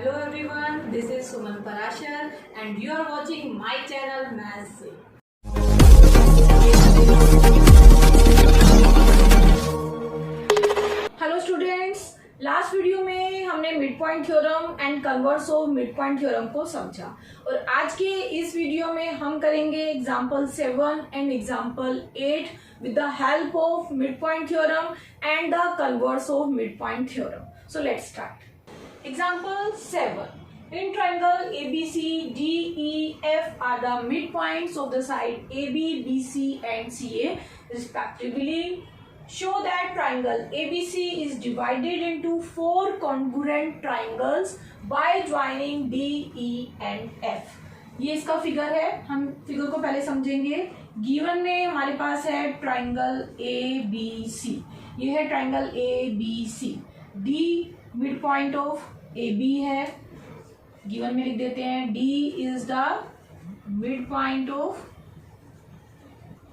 Hello everyone, this is Suman Parashar and you are watching my channel Maths Se। Hello students, last video में हमने mid point theorem and converse of mid point theorem को समझा और आज के इस video में हम करेंगे example 7 and example 8 with the help of mid point theorem and the converse of mid point theorem. So let's start. Example 7. In triangle ABC, DEF are the midpoints of the side AB, BC and CA respectively. Show that triangle ABC is divided into 4 congruent triangles by joining D, E and F. ये इसका figure है, हम figure को पहले समझेंगे। Given में हमारे पास है ट्राइंगल ABC, ये है triangle ABC। D mid point of A B है, गिवन में लिख देते हैं D is the mid point of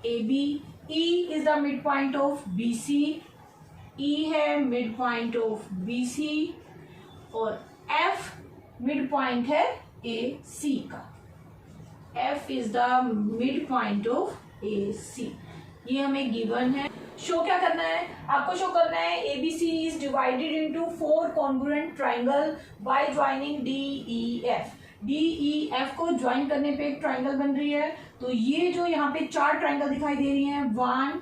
A B, E is the mid point of B C, E है mid point of B C और F mid point है A C का। F is the mid point of A C, ये हमें given है। Show क्या करना है, आपको शो करना है ABC is divided into 4 congruent triangle by joining DEF। DEF को ज्वाइन करने पे एक ट्राइंगल बन रही है, तो ये जो यहाँ पे 4 ट्राइंगल दिखाई दे रही हैं 1,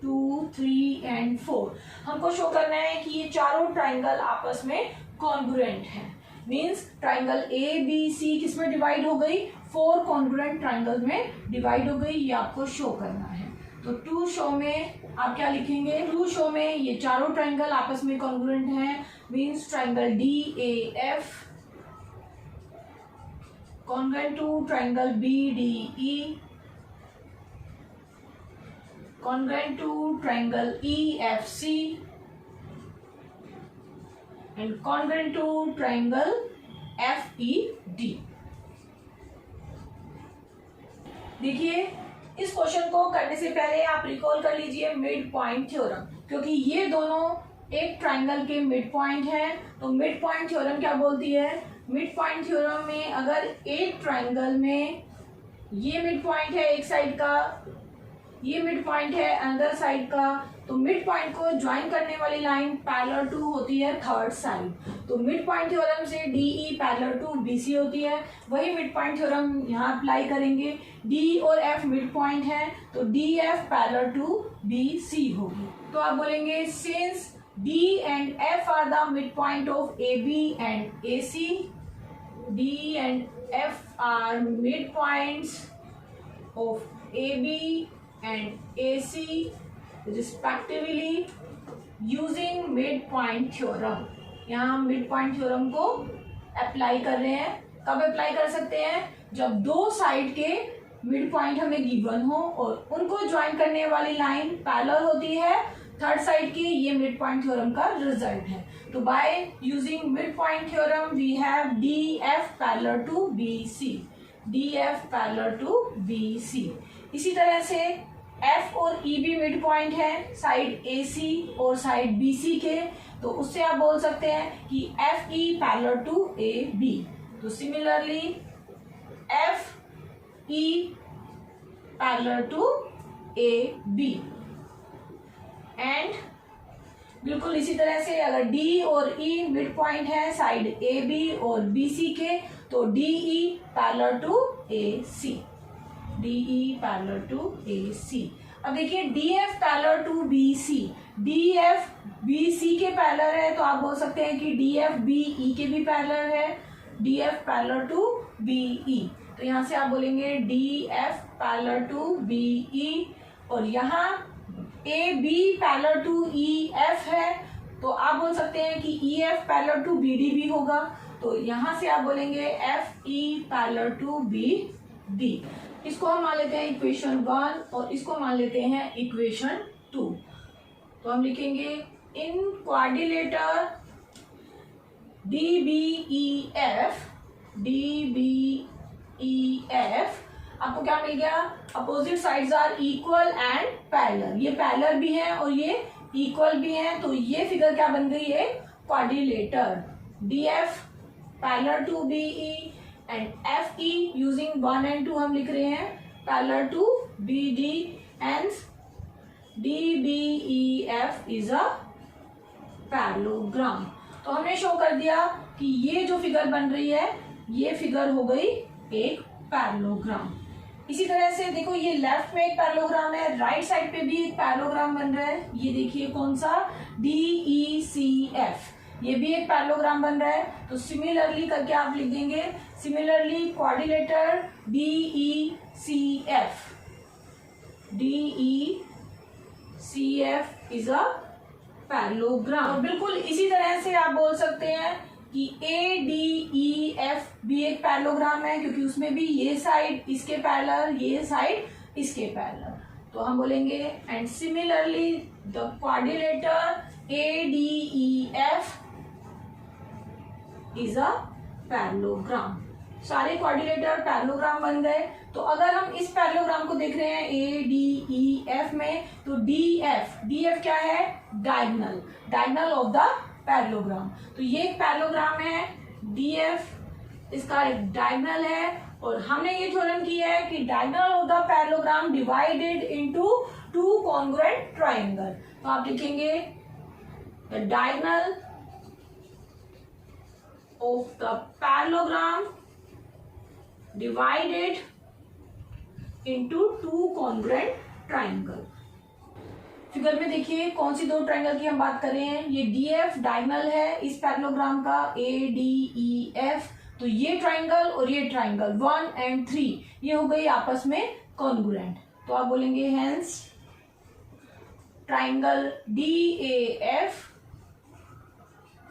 2, 3 एंड 4, हमको शो करना है कि ये चारों ट्राइंगल आपस में कॉन्ग्रुएंट हैं। मीन्स ट्राइंगल ABC किस में डिवाइड हो गई, 4 कॉन्ग्रुएंट ट्राइंगल में डिवाइड हो गई, ये आपको शो करना है। तो टू शो में आप क्या लिखेंगे, टू शो में ये चारों ट्राइंगल आपस में कॉन्ग्रुएंट हैं, means triangle DAF congruent to triangle BDE congruent to triangle EFC and congruent to triangle FED। देखिए, इस क्वेश्चन को करने से पहले आप रिकॉल कर लीजिए मिड पॉइंट थ्योरम, क्योंकि ये दोनों एक ट्राइंगल के मिड पॉइंट हैं। तो मिड पॉइंट थ्योरम क्या बोलती है, मिड पॉइंट थ्योरम में अगर एक ट्राइंगल में ये मिड पॉइंट है एक साइड का, ये मिड पॉइंट है अनदर साइड का, तो मिड पॉइंट को ज्वाइन करने वाली लाइन पैरेलल टू होती है थर्ड साइड। तो मिड पॉइंट थ्योरम से DE पैरेलल टू BC होती है, वही मिड पॉइंट थ्योरम यहाँ अप्लाई करेंगे। D और F मिड पॉइंट है, तो DF पैरेलल टू BC होगी। तो आप बोलेंगे since D and F are the mid point of AB and AC, D and F are mid points of AB and AC respectively using midpoint theorem। यहाँ हम midpoint theorem को apply कर रहे हैं। कब अप्लाई कर सकते हैं, जब दो साइड के मिड पॉइंट हमें गिवन हो और उनको ज्वाइन करने वाली लाइन पैरेलल होती है थर्ड साइड की, ये मिड पॉइंट थ्योरम का रिजल्ट है। तो by using mid point theorem we have DF parallel to BC, DF parallel to BC। इसी तरह से F और E भी मिड पॉइंट है साइड AC और साइड BC के, तो उससे आप बोल सकते हैं कि FE पैरेलल टू AB। तो similarly FE parallel to AB and बिल्कुल इसी तरह से अगर D और E मिड पॉइंट है साइड AB और BC के, तो DE parallel to AC, DE parallel to AC। अब देखिए DF parallel to BC, DF BC के पैरेलल है, तो आप बोल सकते हैं कि DF BE के भी पैरेलल है, DF पैरेलल टू BE। तो यहाँ से आप बोलेंगे DF पैरेलल टू BE और यहाँ AB पैरेलल टू EF है, तो आप बोल सकते हैं कि EF पैरेलल टू BD भी होगा, तो यहाँ से आप बोलेंगे FE पैरेलल टू BD। इसको हम मान लेते हैं इक्वेशन 1 और इसको मान लेते हैं इक्वेशन 2। तो हम लिखेंगे इन क्वाड्रिलेटर DBEF, आपको क्या मिल गया, opposite sides are equal and parallel. ये पैरेलल भी है और ये इक्वल भी है, तो ये फिगर क्या बन गई है, quadrilateral. DF parallel to BE and FE using 1 and 2 हम लिख रहे हैं parallel to BD and DBEF is a parallelogram. तो हमने शो कर दिया कि ये जो फिगर बन रही है ये फिगर हो गई एक पैरेललोग्राम। इसी तरह से देखो ये लेफ्ट में एक पैरेललोग्राम है, राइट साइड पे भी एक पैरेललोग्राम बन रहा है। ये देखिए कौन सा, DECF, ये भी एक पैरेललोग्राम बन रहा है। तो सिमिलरली करके आप लिख देंगे, similarly quadrilateral DECF is a parallelogram. बिल्कुल इसी तरह से आप बोल सकते हैं कि ADEF भी एक पैरेललोग्राम है, क्योंकि उसमें भी ये साइड इसके पैरेलल, ये साइड इसके पैरेलल। तो हम बोलेंगे and similarly the quadrilateral ADEF is a parallelogram. सारे क्वाड्रिलेटर पैरेललोग्राम बन गए। तो अगर हम इस पैरेललोग्राम को देख रहे हैं ADEF में, तो DF क्या है, डायगोनल ऑफ द पैरेललोग्राम। तो ये एक पैरेललोग्राम है, DF इसका एक डायगोनल है, और हमने ये थ्योरम किया है कि diagonal of the parallelogram divided into two congruent triangle. तो आप लिखेंगे the diagonal of the parallelogram divided into two congruent triangle. Figure में देखिए कौन सी दो ट्रायंगल की हम बात कर रहे हैं। ये DF डायगोनल है इस पैरेललोग्राम का, ADEF। तो ये ट्रायंगल और ये ट्रायंगल 1 and 3 ये हो गई आपस में कॉन्ग्रुएंट। तो आप बोलेंगे hence triangle DAF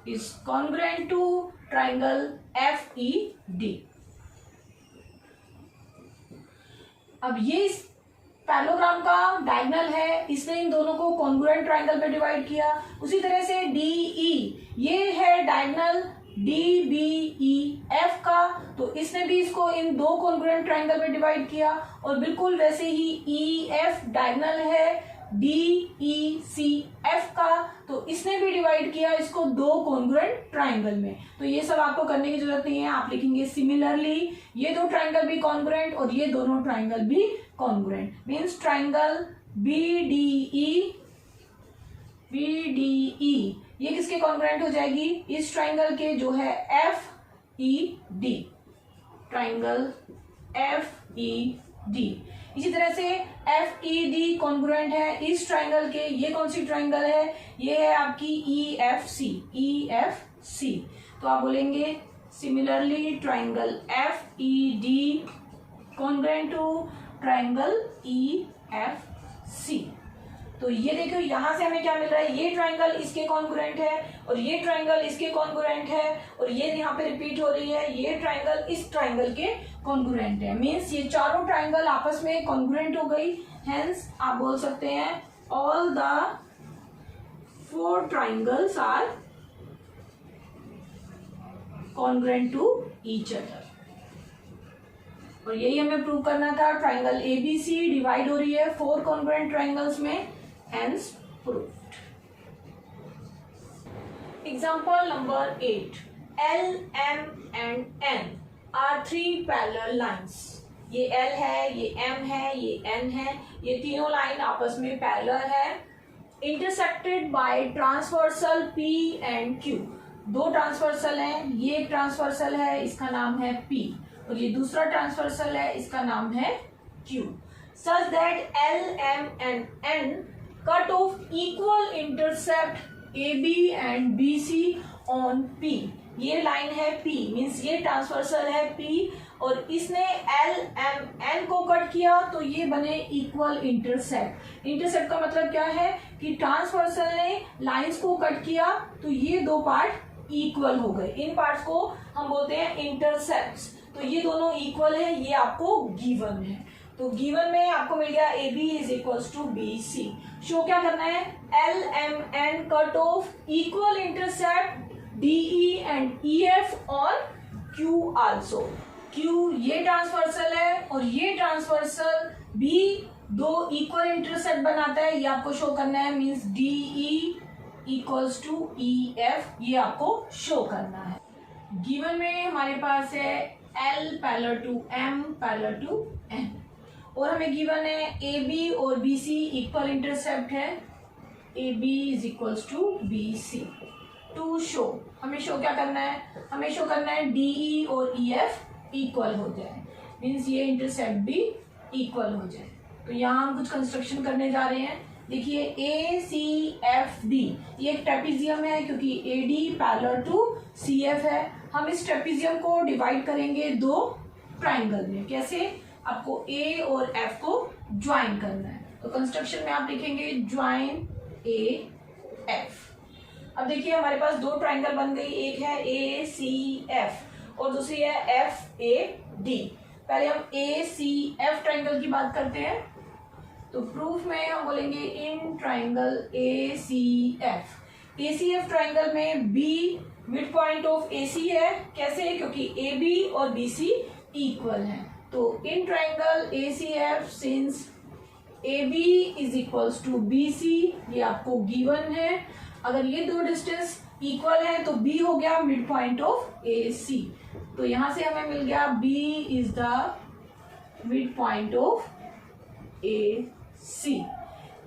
is congruent to triangle FED। अब ये इस पैरेललोग्राम का डायगोनल है, इसने इन दोनों को कॉन्ग्रुएंट ट्रायंगल पे डिवाइड किया। उसी तरह से DE ये है डायगोनल DBEF का, तो इसने भी इसको इन दो कॉन्ग्रुएंट ट्रायंगल पे डिवाइड किया। और बिल्कुल वैसे ही EF डायगोनल है DECF का, तो इसने भी डिवाइड किया इसको दो कॉन्ग्रुएंट ट्रायंगल में। तो ये सब आपको करने की जरूरत नहीं है, आप लिखेंगे सिमिलरली ये दो ट्रायंगल भी कॉन्ग्रुएंट और ये दोनों ट्रायंगल भी कॉन्ग्रुएंट। मींस ट्रायंगल BDE ये किसके कॉन्ग्रुएंट हो जाएगी, इस ट्रायंगल के जो है FED, ट्रायंगल FED। इसी तरह से FED कॉन्ग्रुएंट है इस ट्रायंगल के, ये कौन सी ट्रायंगल है, ये है आपकी EFC। तो आप बोलेंगे similarly triangle FED congruent to triangle EFC। तो ये देखो यहाँ से हमें क्या मिल रहा है, ये ट्रायंगल इसके कॉन्ग्रुएंट है और ये ट्रायंगल इसके कॉन्ग्रुएंट है, और ये यहाँ पे रिपीट हो रही है, ये ट्रायंगल इस ट्रायंगल के कॉन्ग्रुएंट है। मींस ये चारों ट्रायंगल आपस में कॉन्ग्रुएंट हो गई। हेंस आप बोल सकते हैं all the 4 triangles are congruent to each other. और यही हमें प्रूव करना था, ट्रायंगल ABC डिवाइड हो रही है 4 कॉन्ग्रुएंट ट्रायंगल्स में, hence proved। Example number 8, L, M and N are 3 parallel lines। ये L है, ये M है, ये N है, ये तीनों लाइन आपस में पैरेलल है, intersected by transversal P and Q। दो ट्रांसवर्सल हैं, ये एक ट्रांसवर्सल है इसका नाम है P, और ये दूसरा ट्रांसवर्सल है इसका नाम है Q। Such that L, M and N cut off equal intercept AB and BC on P। ये लाइन है P, मीन्स ये ट्रांसवर्सल है P, और इसने L, M, N को कट किया तो ये बने इक्वल इंटरसेप्ट। इंटरसेप्ट का मतलब क्या है कि ट्रांसवर्सल ने लाइंस को कट किया तो ये दो पार्ट इक्वल हो गए। इन पार्ट्स को हम बोलते हैं इंटरसेप्ट्स। तो ये दोनों इक्वल है, ये आपको गिवन है। तो गिवन में आपको मिल गया AB is equals to BC। Show क्या करना है, L, M, N cut off equal intercept DE and EF और Q आल्सो। Q ये ट्रांसवर्सल है और ये ट्रांसवर्सल B दो इक्वल इंटरसेप्ट बनाता है, ये आपको शो करना है। Means DE equals to EF ये आपको शो करना है। गिवन में हमारे पास है L parallel to M parallel to N, और हमें गिवन है AB और BC इक्वल इंटरसेप्ट है, AB is equals to BC। To show, हमें शो क्या करना है, हमें शो करना है DE और EF इक्वल हो जाए, मीन्स ये इंटरसेप्ट भी इक्वल हो जाए। तो यहाँ हम कुछ कंस्ट्रक्शन करने जा रहे हैं। देखिए ACFD ये एक ट्रेपेजियम है, क्योंकि AD पैरेलल टू CF है। हम इस ट्रेपेजियम को डिवाइड करेंगे दो ट्राइंगल में। कैसे, आपको A और F को ज्वाइन करना है। तो कंस्ट्रक्शन में आप लिखेंगे ज्वाइन AF। अब देखिए हमारे पास दो ट्राइंगल बन गई, एक है ACF और दूसरी है FAD। पहले हम ACF ट्राइंगल की बात करते हैं। तो प्रूफ में हम बोलेंगे इन ट्राइंगल ACF। ACF ट्राइंगल में B mid point of AC है। कैसे, क्योंकि AB और BC इक्वल हैं। तो in triangle ACF since AB is equals to BC, ये आपको गिवन है। अगर ये दो डिस्टेंस इक्वल है तो B हो गया मिड पॉइंट ऑफ AC। तो यहां से हमें मिल गया B is the mid point of AC।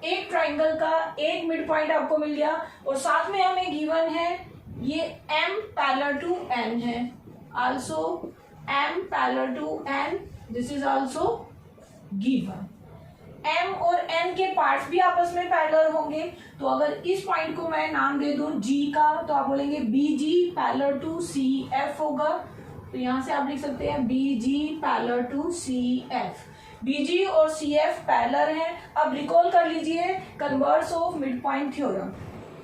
एक ट्राइंगल का एक मिड पॉइंट आपको मिल गया, और साथ में हमें गिवन है ये M पैरेलल टू N है, also M parallel to N, this is also given. M और N के पार्ट्स भी आपस में पैरेलल होंगे। तो अगर इस पॉइंट को मैं नाम दे दूं G का, तो आप बोलेंगे BG पैरेलल टू CF होगा। तो यहां से आप लिख सकते हैं BG parallel to CF। BG और CF पैरेलल हैं। अब रिकॉल कर लीजिए converse of mid point theorem.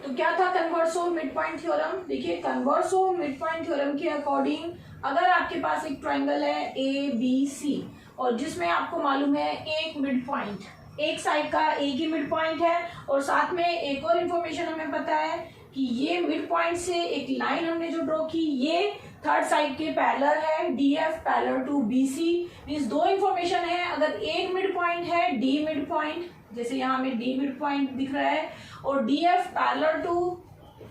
तो क्या था converse of mid point theorem? देखिए converse of mid point theorem के अकॉर्डिंग अगर आपके पास एक ट्राइंगल है ABC और जिसमें आपको मालूम है एक मिड पॉइंट, एक साइड का एक ही मिड पॉइंट है, और साथ में एक और इन्फॉर्मेशन हमें पता है कि ये मिड पॉइंट से एक लाइन हमने जो ड्रॉ की ये थर्ड साइड के पैरेलल है, DF parallel to BC। Means दो इन्फॉर्मेशन है, अगर एक मिड पॉइंट है D मिड पॉइंट, जैसे यहाँ हमें D मिड पॉइंट दिख रहा है, और DF पैरेलल टू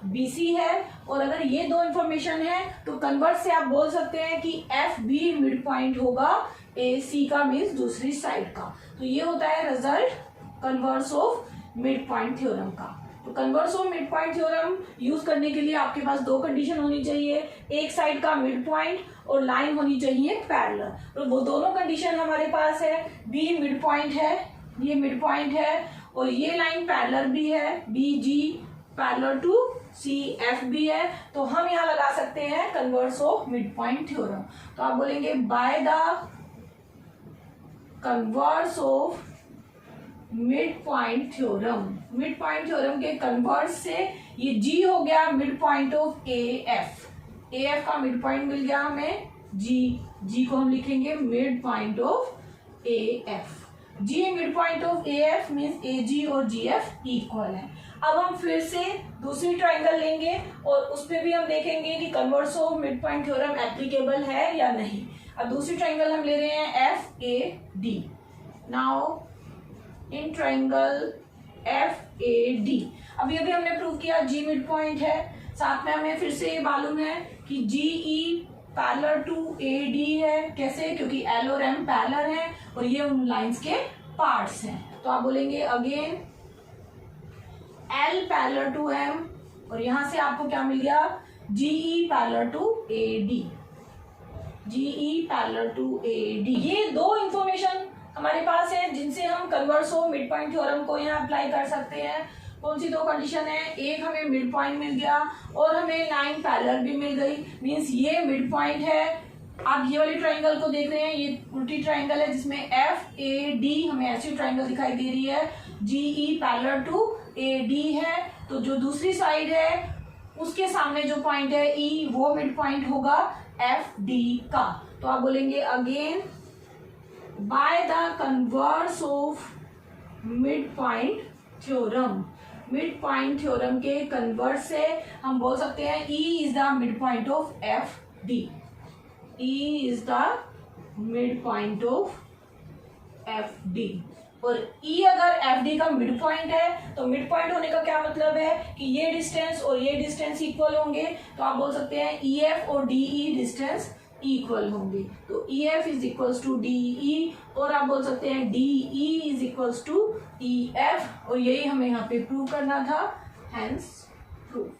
BC है, और अगर ये दो इन्फॉर्मेशन है तो कन्वर्ट से आप बोल सकते हैं कि FB मिड पॉइंट होगा AC का, मीन्स दूसरी साइड का। तो ये होता है result converse of mid point theorem का। तो converse of mid point theorem use करने के लिए आपके पास दो कंडीशन होनी चाहिए, एक साइड का मिड पॉइंट और लाइन होनी चाहिए पैरेलल। तो वो दोनों कंडीशन हमारे पास है। B मिड पॉइंट है, ये मिड पॉइंट है, और ये लाइन पैरेलल भी है, BG पैरेलल टू CF भी है। तो हम यहाँ लगा सकते हैं converse of mid point theorem. तो आप बोलेंगे by the converse of mid point theorem. Mid point theorem के कन्वर्स से ये G हो गया mid point of AF। AF का मिड पॉइंट मिल गया हमें G को हम लिखेंगे mid point of AF। G mid point of AF means AG और GF इक्वल है। अब हम फिर से दूसरी ट्राइंगल लेंगे और उस पर भी हम देखेंगे कि converse of mid point theorem applicable है या नहीं। अब दूसरी ट्राइंगल हम ले रहे हैं FAD। Now in triangle FAD, अभी हमने प्रूव किया G मिड पॉइंट है, साथ में हमें फिर से ये मालूम है कि GE पैरेलल टू AD है। कैसे? क्योंकि L और M पैरेलल हैं और ये उन लाइंस के पार्ट्स हैं। तो आप बोलेंगे again L parallel to M, और यहां से आपको क्या मिल गया GE parallel to AD। GE parallel to AD, ये दो इंफॉर्मेशन हमारे पास है जिनसे हम converse of mid point theorem को यहाँ अप्लाई कर सकते हैं। कौन सी दो कंडीशन है? एक हमें मिड पॉइंट मिल गया और हमें लाइन पैरेलल भी मिल गई, मींस ये मिड पॉइंट है। आप ये वाली ट्राइंगल को देख रहे हैं, ये उल्टी ट्राइंगल है जिसमें FAD हमें ऐसी ट्राइंगल दिखाई दे रही है। GE पैरेलल टू AD है, तो जो दूसरी साइड है उसके सामने जो पॉइंट है E वो मिड पॉइंट होगा FD का। तो आप बोलेंगे again by the converse of mid point theorem. Mid point theorem के कन्वर्स से हम बोल सकते हैं E is the mid point of FD। E is the midpoint of FD। और E अगर FD का मिड पॉइंट है तो मिड पॉइंट होने का क्या मतलब है कि ये डिस्टेंस और ये डिस्टेंस इक्वल होंगे, तो आप बोल सकते हैं EF और DE डिस्टेंस इक्वल होंगे। तो EF is equals to DE और आप बोल सकते हैं DE is equals to EF, और यही हमें यहाँ पे प्रूव करना था, हेंस प्रूव्ड।